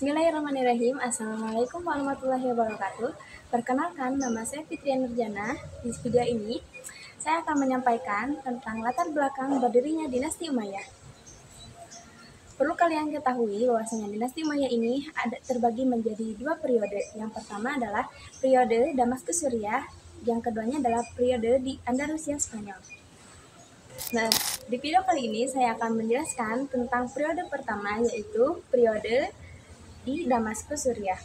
Bismillahirrahmanirrahim. Assalamualaikum warahmatullahi wabarakatuh. Perkenalkan, nama saya Fitria Nurjana. Di video ini, saya akan menyampaikan tentang latar belakang berdirinya dinasti Umayyah. Perlu kalian ketahui bahwasanya dinasti Umayyah ini terbagi menjadi dua periode. Yang pertama adalah periode Damaskus Suriah, yang keduanya adalah periode di Andalusia Spanyol. Nah, di video kali ini saya akan menjelaskan tentang periode pertama, yaitu periode di Damaskus Suriah,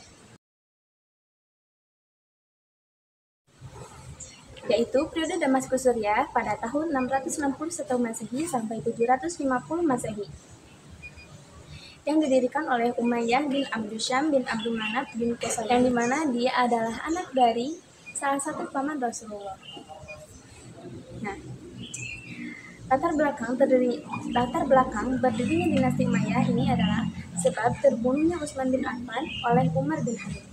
yaitu periode Damaskus Suriah pada tahun 661 Masehi sampai 750 Masehi, yang didirikan oleh Umayyah bin Abdul Syam bin Abdul Manaf bin Qusay, yang dimana dia adalah anak dari salah satu paman Rasulullah. Nah, latar belakang berdirinya dinasti Umayyah ini adalah sebab terbunuhnya Utsman bin Affan oleh Umar bin Khattab.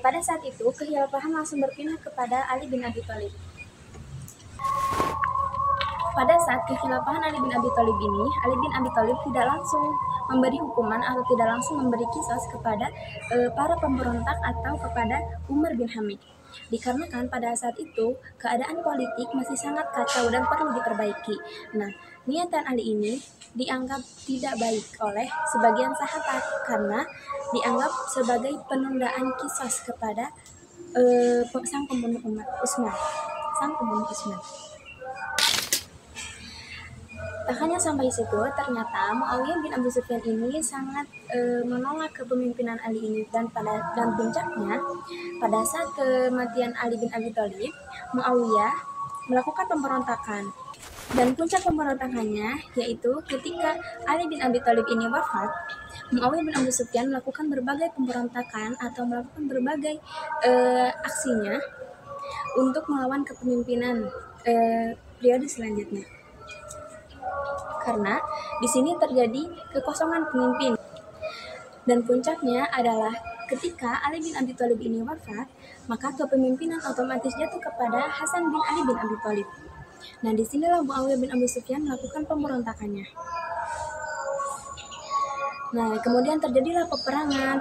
Pada saat itu, kekhilafahan langsung berpindah kepada Ali bin Abi Thalib. Pada saat kekhilafahan Ali bin Abi Thalib ini, Ali bin Abi Thalib tidak langsung memberi hukuman atau tidak langsung memberi qisas kepada para pemberontak atau kepada Umar bin Hamid. Dikarenakan pada saat itu keadaan politik masih sangat kacau dan perlu diperbaiki. Nah, niatan Ali ini dianggap tidak baik oleh sebagian sahabat karena dianggap sebagai penundaan qisas kepada sang pembunuh Utsman. Tak hanya sampai situ, ternyata Muawiyah bin Abi Sufyan ini sangat menolak kepemimpinan Ali ini, dan puncaknya pada saat kematian Ali bin Abi Thalib, Muawiyah melakukan pemberontakan. Dan puncak pemberontakannya yaitu ketika Ali bin Abi Thalib ini wafat, Muawiyah bin Abi Sufyan melakukan berbagai pemberontakan atau melakukan berbagai aksinya untuk melawan kepemimpinan periode selanjutnya. Karena di sini terjadi kekosongan pemimpin. Dan puncaknya adalah ketika Ali bin Abi Thalib ini wafat, maka kepemimpinan otomatis jatuh kepada Hasan bin Ali bin Abi Thalib. Nah, disinilah Muawiyah bin Abi Sufyan melakukan pemberontakannya. Nah, kemudian terjadilah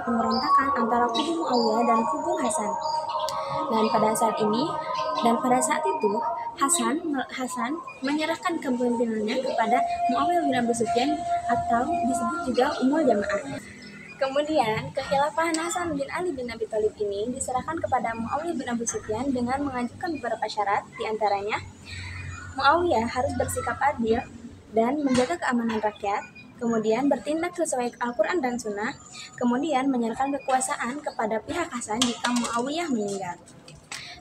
pemberontakan antara kubu Muawiyah dan kubu Hasan. Dan pada saat itu Hasan menyerahkan kepemimpinannya kepada Muawiyah bin Abi Sufyan atau disebut juga Ummul Jamaah. Kemudian kekhilafahan Hasan bin Ali bin Abi Thalib ini diserahkan kepada Muawiyah bin Abi Sufyan dengan mengajukan beberapa syarat, diantaranya Muawiyah harus bersikap adil dan menjaga keamanan rakyat, kemudian bertindak sesuai Al-Quran dan Sunnah, kemudian menyerahkan kekuasaan kepada pihak Hasan jika Muawiyah meninggal.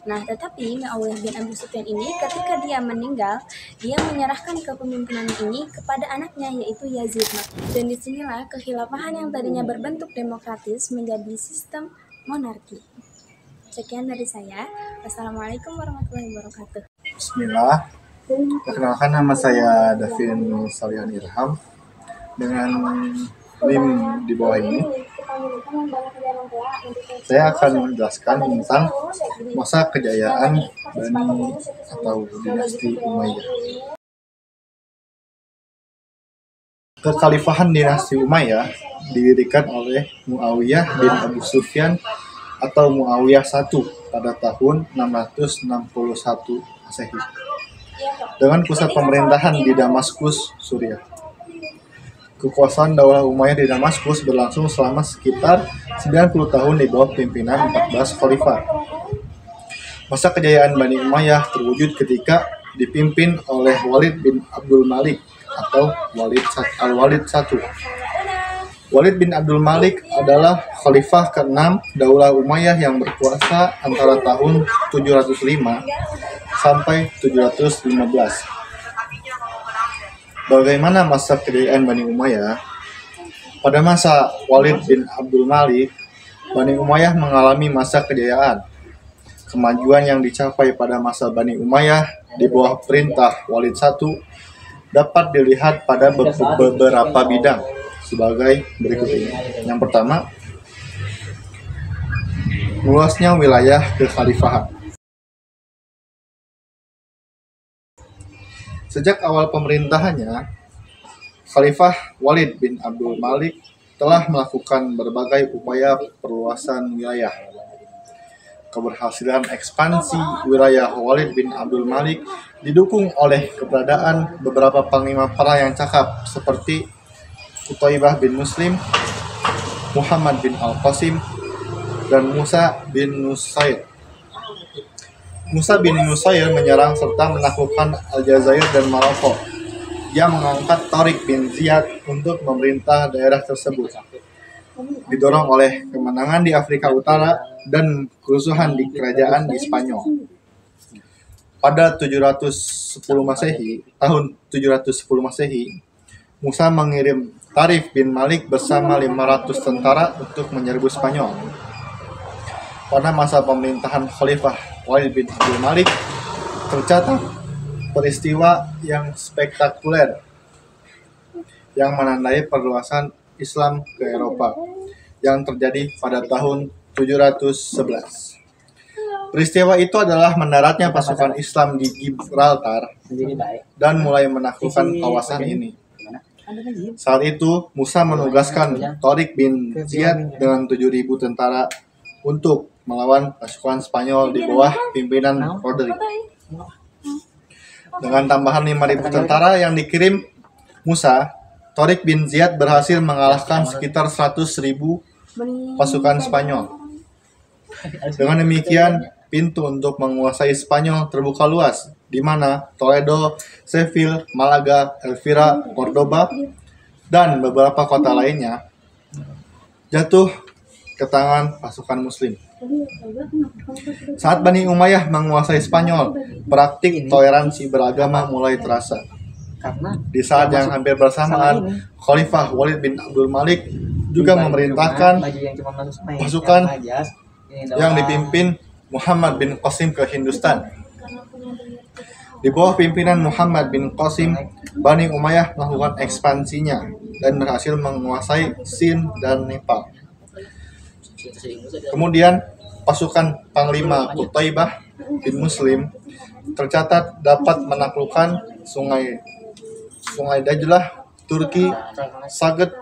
Nah, tetapi Muawiyah bin Abi Sufyan ini ketika dia meninggal, dia menyerahkan kepemimpinan ini kepada anaknya yaitu Yazid. Dan disinilah kekhilafahan yang tadinya berbentuk demokratis menjadi sistem monarki. Sekian dari saya. Wassalamualaikum warahmatullahi wabarakatuh. Bismillah. Perkenalkan, nama saya Davin Salihan Irham dengan NIM di bawah ini. Saya akan menjelaskan tentang masa kejayaan Bani atau dinasti Umayyah. Kekhalifahan dinasti Umayyah didirikan oleh Muawiyah bin Abu Sufyan atau Muawiyah I pada tahun 661 Masehi dengan pusat pemerintahan di Damaskus, Suriah. Kekuasaan Daulah Umayyah di Damaskus berlangsung selama sekitar 90 tahun di bawah pimpinan 14 khalifah. Masa kejayaan Bani Umayyah terwujud ketika dipimpin oleh Walid bin Abdul Malik atau Al-Walid I. Walid bin Abdul Malik adalah khalifah ke-6 Daulah Umayyah yang berkuasa antara tahun 705 sampai 715. Bagaimana masa kejayaan Bani Umayyah? Pada masa Walid bin Abdul Malik, Bani Umayyah mengalami masa kejayaan. Kemajuan yang dicapai pada masa Bani Umayyah di bawah perintah Walid I dapat dilihat pada beberapa bidang sebagai berikut ini. Yang pertama, luasnya wilayah kekhalifahan. Sejak awal pemerintahannya, Khalifah Walid bin Abdul Malik telah melakukan berbagai upaya perluasan wilayah. Keberhasilan ekspansi wilayah Walid bin Abdul Malik didukung oleh keberadaan beberapa panglima perang yang cakap seperti Qutaibah bin Muslim, Muhammad bin Al-Qasim, dan Musa bin Nusair. Musa bin Nusair menyerang serta menaklukkan Aljazair dan Maroko. Ia mengangkat Tariq bin Ziyad untuk memerintah daerah tersebut. Didorong oleh kemenangan di Afrika Utara dan kerusuhan di kerajaan di Spanyol. Pada 710 Masehi, tahun 710 Masehi, Musa mengirim Tarif bin Malik bersama 500 tentara untuk menyerbu Spanyol. Pada masa pemerintahan Khalifah Walid bin Abdul Malik, tercatat peristiwa yang spektakuler yang menandai perluasan Islam ke Eropa yang terjadi pada tahun 711. Peristiwa itu adalah mendaratnya pasukan Islam di Gibraltar dan mulai menaklukkan kawasan ini. Saat itu, Musa menugaskan Tariq bin Ziyad dengan 7.000 tentara untuk melawan pasukan Spanyol di bawah pimpinan Roderick. Dengan tambahan 5.000 tentara yang dikirim Musa, Tariq bin Ziyad berhasil mengalahkan sekitar 100.000 pasukan Spanyol. Dengan demikian, pintu untuk menguasai Spanyol terbuka luas, di mana Toledo, Seville, Malaga, Elvira, Cordoba, dan beberapa kota lainnya jatuh ke tangan pasukan Muslim. Saat Bani Umayyah menguasai Spanyol, praktik toleransi beragama mulai terasa. Di saat yang hampir bersamaan, Khalifah Walid bin Abdul Malik juga memerintahkan pasukan yang dipimpin Muhammad bin Qasim ke Hindustan. Di bawah pimpinan Muhammad bin Qasim, Bani Umayyah melakukan ekspansinya dan berhasil menguasai Sind dan Nepal. Kemudian, pasukan Panglima Qutaibah bin Muslim tercatat dapat menaklukkan Sungai Dajlah, Turki, Saged,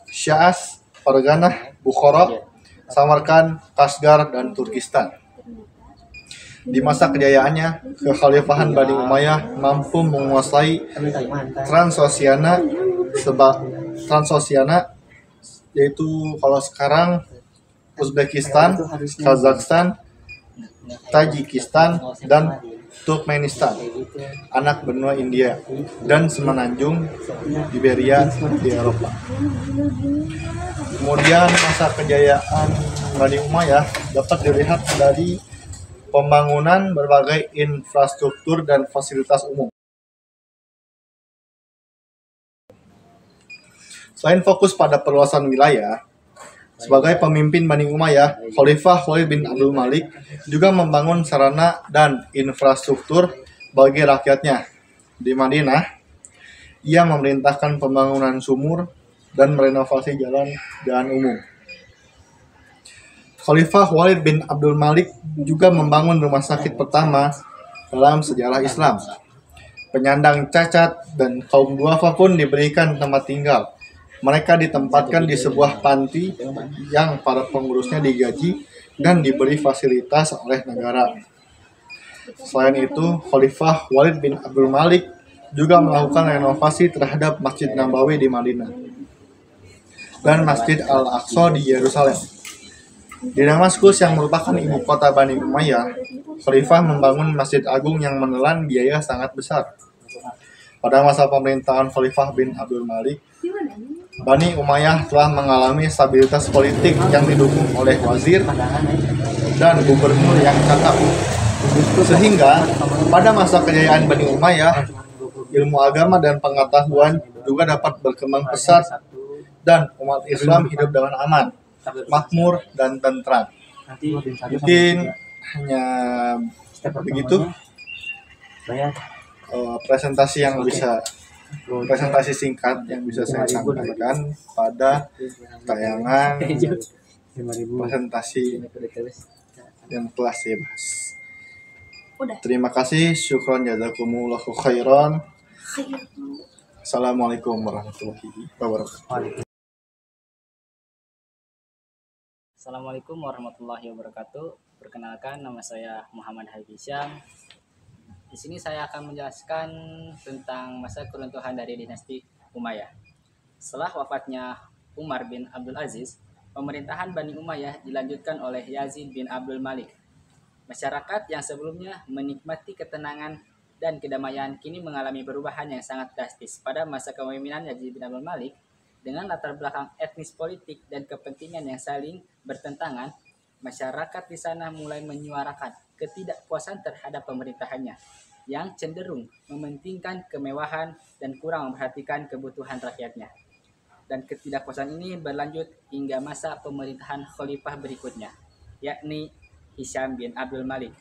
Syaas, Farghanah, Bukhara, Samarkand, Kashgar, dan Turkistan. Di masa kejayaannya, kekhalifahan Bani Umayyah mampu menguasai Transoxiana, yaitu kalau sekarang Uzbekistan, Kazakhstan, Tajikistan, dan Turkmenistan, anak benua India, dan semenanjung Iberia di Eropa. Kemudian masa kejayaan Bani Umayyah dapat dilihat dari pembangunan berbagai infrastruktur dan fasilitas umum. Selain fokus pada perluasan wilayah, sebagai pemimpin Bani Umayyah, Khalifah Walid bin Abdul Malik juga membangun sarana dan infrastruktur bagi rakyatnya. Di Madinah, ia memerintahkan pembangunan sumur dan merenovasi jalan umum. Khalifah Walid bin Abdul Malik juga membangun rumah sakit pertama dalam sejarah Islam. Penyandang cacat dan kaum duafa pun diberikan tempat tinggal. Mereka ditempatkan di sebuah panti yang para pengurusnya digaji dan diberi fasilitas oleh negara. Selain itu, Khalifah Walid bin Abdul Malik juga melakukan renovasi terhadap Masjid Nabawi di Madinah dan Masjid Al-Aqsa di Yerusalem. Di Damaskus yang merupakan ibu kota Bani Umayyah, Khalifah membangun Masjid Agung yang menelan biaya sangat besar. Pada masa pemerintahan Khalifah bin Abdul Malik, Bani Umayyah telah mengalami stabilitas politik yang didukung oleh wazir dan gubernur yang cakap. Sehingga pada masa kejayaan Bani Umayyah, ilmu agama dan pengetahuan juga dapat berkembang pesat dan umat Islam hidup dengan aman, makmur, dan tentram. Mungkin hanya begitu presentasi singkat yang bisa saya sampaikan pada tayangan presentasi yang telah saya bahas. Terima kasih, syukron jazakumullahu khairan. Assalamualaikum warahmatullahi wabarakatuh. Assalamualaikum warahmatullahi wabarakatuh. Perkenalkan, nama saya Muhammad Hafisyam. Di sini saya akan menjelaskan tentang masa keruntuhan dari dinasti Umayyah. Setelah wafatnya Umar bin Abdul Aziz, pemerintahan Bani Umayyah dilanjutkan oleh Yazid bin Abdul Malik. Masyarakat yang sebelumnya menikmati ketenangan dan kedamaian kini mengalami perubahan yang sangat drastis pada masa kepemimpinan Yazid bin Abdul Malik. Dengan latar belakang etnis politik dan kepentingan yang saling bertentangan, masyarakat di sana mulai menyuarakan ketidakpuasan terhadap pemerintahannya yang cenderung mementingkan kemewahan dan kurang memperhatikan kebutuhan rakyatnya. Dan ketidakpuasan ini berlanjut hingga masa pemerintahan khalifah berikutnya, yakni Hisham bin Abdul Malik.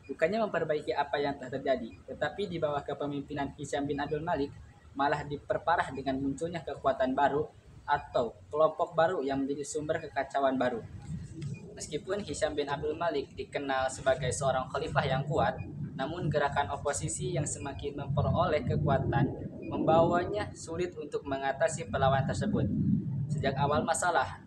Bukannya memperbaiki apa yang telah terjadi, tetapi di bawah kepemimpinan Hisham bin Abdul Malik malah diperparah dengan munculnya kekuatan baru atau kelompok baru yang menjadi sumber kekacauan baru. Meskipun Hisham bin Abdul Malik dikenal sebagai seorang khalifah yang kuat, namun gerakan oposisi yang semakin memperoleh kekuatan membawanya sulit untuk mengatasi perlawanan tersebut. Sejak awal masalah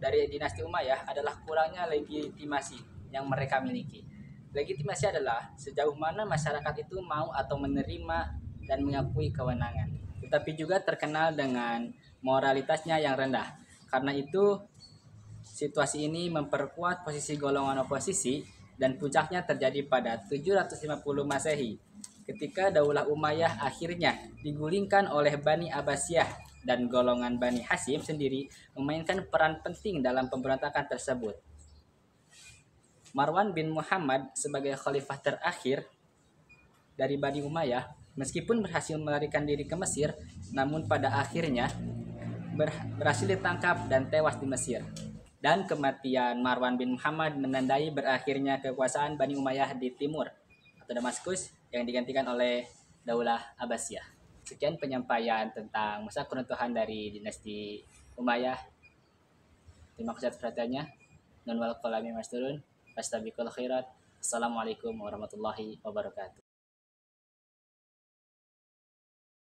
dari dinasti Umayyah adalah kurangnya legitimasi yang mereka miliki. Legitimasi adalah sejauh mana masyarakat itu mau atau menerima dan mengakui kewenangan, tetapi juga terkenal dengan moralitasnya yang rendah. Karena itu, situasi ini memperkuat posisi golongan oposisi dan puncaknya terjadi pada 750 Masehi ketika Daulah Umayyah akhirnya digulingkan oleh Bani Abbasiyah dan golongan Bani Hashim sendiri memainkan peran penting dalam pemberontakan tersebut. Marwan bin Muhammad sebagai khalifah terakhir dari Bani Umayyah meskipun berhasil melarikan diri ke Mesir, namun pada akhirnya berhasil ditangkap dan tewas di Mesir. Dan kematian Marwan bin Muhammad menandai berakhirnya kekuasaan Bani Umayyah di timur atau Damaskus yang digantikan oleh Daulah Abbasiyah. Sekian penyampaian tentang masa keruntuhan dari dinasti Umayyah. Terima kasih atas perhatiannya. Nun wal qalami masturun. Fastabiqul khairat. Assalamualaikum warahmatullahi wabarakatuh.